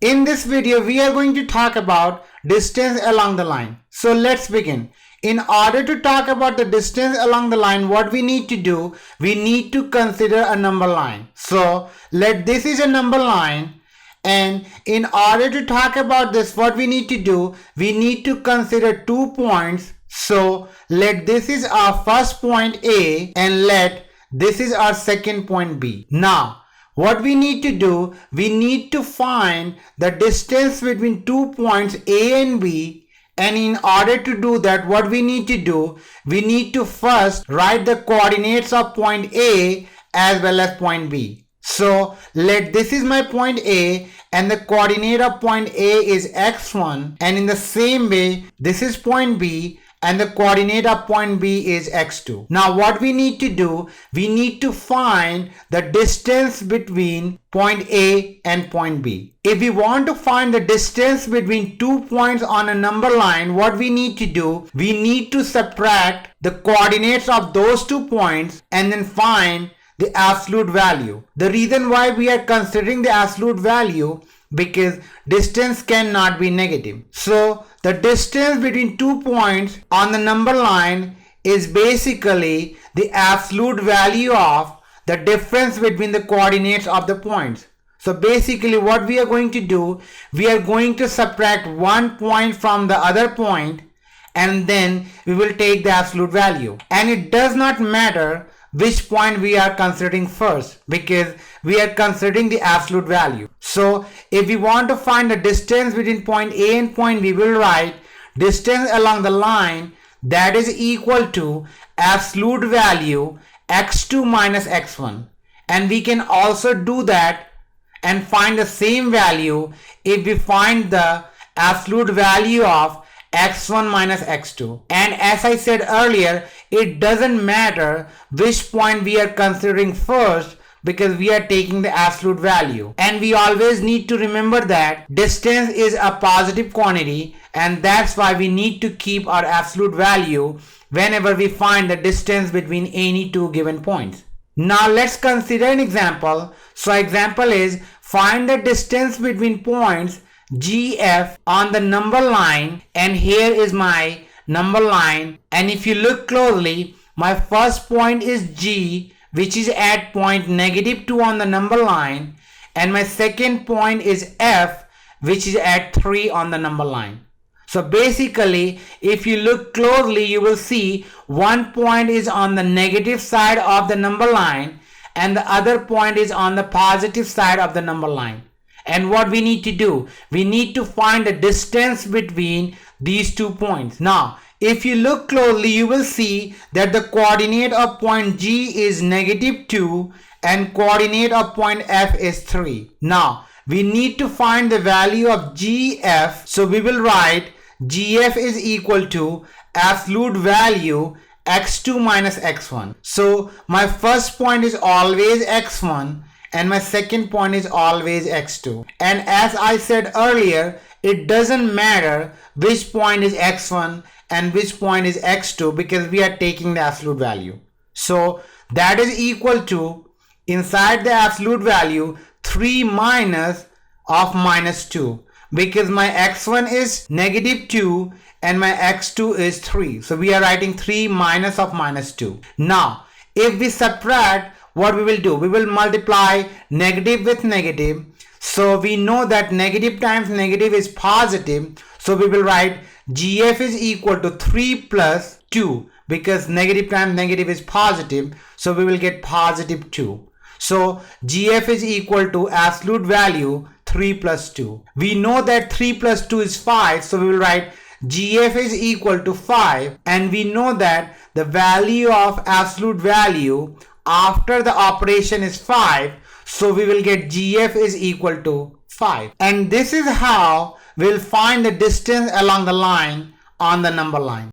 In this video, we are going to talk about distance along the line. So let's begin. In order to talk about the distance along the line, what we need to do, we need to consider a number line. So this is a number line, and in order to talk about this, what we need to do, we need to consider 2 points. So this is our first point A, and this is our second point B. Now what we need to do, we need to find the distance between 2 points A and B. And in order to do that, what we need to do, we need to first write the coordinates of point A as well as point B. So this is my point A, and the coordinate of point A is x1, and in the same way this is point B, and the coordinate of point B is x2. Now what we need to do, we need to find the distance between point A and point B. If we want to find the distance between 2 points on a number line, what we need to do, we need to subtract the coordinates of those 2 points and then find the absolute value. The reason why we are considering the absolute value, because distance cannot be negative. So the distance between 2 points on the number line is basically the absolute value of the difference between the coordinates of the points. So basically what we are going to do, we are going to subtract 1 point from the other point, and then we will take the absolute value. And it does not matter which point we are considering first, because we are considering the absolute value. So if we want to find the distance between point A and point B, we will write distance along the line, that is equal to absolute value x2 minus x1. And we can also do that and find the same value if we find the absolute value of x1 minus x2. And as I said earlier, it doesn't matter which point we are considering first, because we are taking the absolute value. And we always need to remember that distance is a positive quantity, and that's why we need to keep our absolute value whenever we find the distance between any 2 given points. Now let's consider an example. So example is, find the distance between points GF on the number line, and here is my number line. And if you look closely, my first point is G, which is at point -2 on the number line, and my second point is F, which is at 3 on the number line. So basically, if you look closely, you will see one point is on the negative side of the number line, and the other point is on the positive side of the number line. And what we need to do, we need to find the distance between these 2 points. Now if you look closely, you will see that the coordinate of point G is -2 and coordinate of point F is 3. Now we need to find the value of GF. So we will write GF is equal to absolute value x2 minus x1. So my first point is always x1, and my second point is always x2. And as I said earlier, it doesn't matter which point is x1 and which point is x2, because we are taking the absolute value. So that is equal to, inside the absolute value, 3 minus of -2, because my x1 is -2 and my x2 is 3. So we are writing 3 minus of -2. Now if we subtract, what we will do, we will multiply negative with negative. So we know that negative times negative is positive. So we will write GF is equal to 3 plus 2, because negative times negative is positive. So we will get positive 2. So GF is equal to absolute value 3 plus 2. We know that 3 plus 2 is 5. So we will write GF is equal to 5. And we know that the value of absolute value after the operation is 5. So we will get GF is equal to 5. And this is how we'll find the distance along the line on the number line.